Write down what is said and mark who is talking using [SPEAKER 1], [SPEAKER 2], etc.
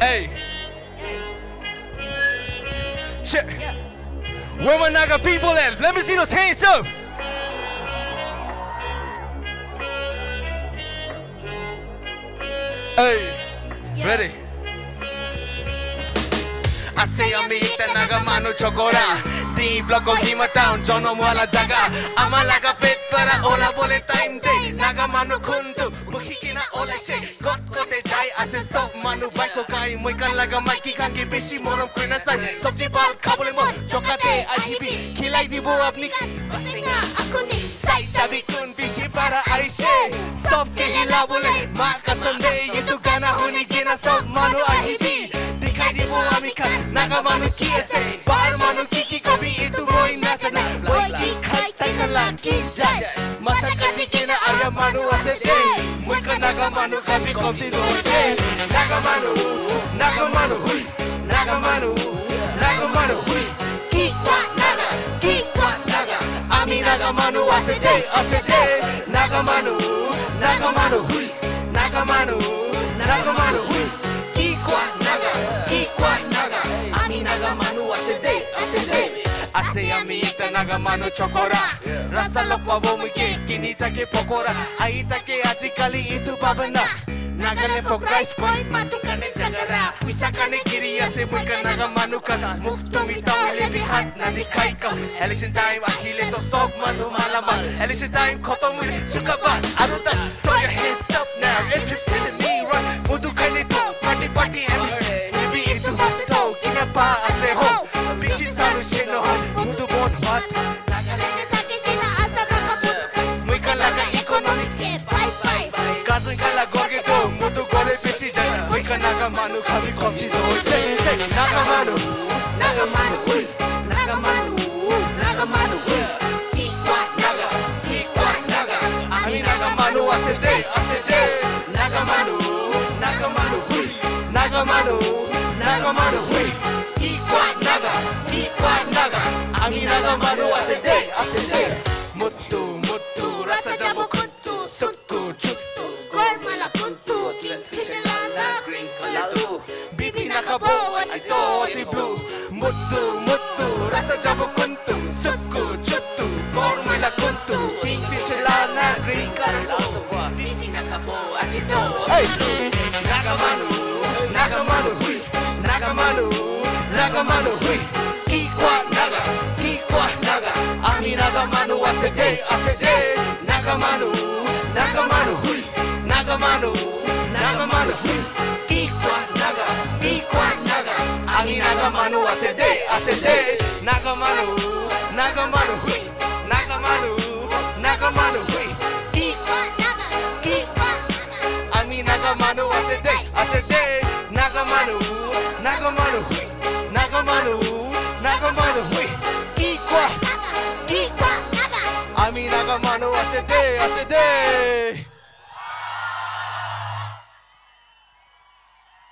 [SPEAKER 1] Hey, check. Where my Naga people at? Let me see those hands up. Hey, ready? Así a mi naga mano chokora Di bloco hima town jono wala jaga Ama laga pet para ola bole time day Naga mano kundu muhikina ola she Got kote jai ase sob manu bai ko kai Moikan laga maiki kange beshi morom koina sai Sobji bal kabole mo chokate ajibi Khilai dibo apni
[SPEAKER 2] Pasinga ako ni
[SPEAKER 1] Sai sabi kun bishi para aishe Sob ke hila bole ma kasam de Itu gana huni gina sob manu ajibi Dikhai dibo ami ka naga manu ki ase Bahar manu ki kobi itu moi nachana Moi ki khai taina laki jai Mata kati kena aya manu ase de Moi ka naga manu kabi komti doi de Naga manu hui Naga manu hui Ki kwa naga Ami naga manu ase de Naga manu hui Naga manu hui Ki kwa naga Ami naga manu ase de Ase ami ita naga manu chokora Rasta lokpa bo muke kini take pokora Ai take ajikali itu babana Nagale folk rice koi matu kane jagara Puisa kane kiri ase muka naga manu kasa Mukto mitau ile bihat na dikai ka Election time ahile to sok manu malama Election time khotom ile sukaban aruta Throw your hands up now if you feeling me right Mudu kane to party Baby itu to kina pa ase ho Bishi salu shino mudu bon hot
[SPEAKER 2] Nagalena takiti na asa makaputo
[SPEAKER 1] Muika laga economic
[SPEAKER 2] Bye bye
[SPEAKER 1] Kasun kala gorge do mudu gore bichi jai Muika naga manu kami komti do Naga manu hui Naga manu hui
[SPEAKER 2] Ki kwa naga
[SPEAKER 1] Ami naga manu ase de Naga manu hui Naga manu hui Ki kwa naga Ami naga manu ase de Mutu rata jabo kuntu Sukku juttu
[SPEAKER 2] Gormala kuntu Kingfish lana
[SPEAKER 1] green color Bibi nakabo achito si blue Mutu rasa jabo kuntu Sukku juttu Gormala kuntu Kingfish lana green color Bibi nakabo achito Hey! Naga manu hui Naga manu hui Ki kwa naga Ami naga manu ase de Naga manu hui Naga manu hui Ki kwa naga Ami naga manu ase de Naga manu hui Naga manu hui
[SPEAKER 2] Ki kwa naga
[SPEAKER 1] Ami naga manu ase de Naga manu hui Naga manu hui Ki kwa
[SPEAKER 2] naga
[SPEAKER 1] Ami naga manu ase de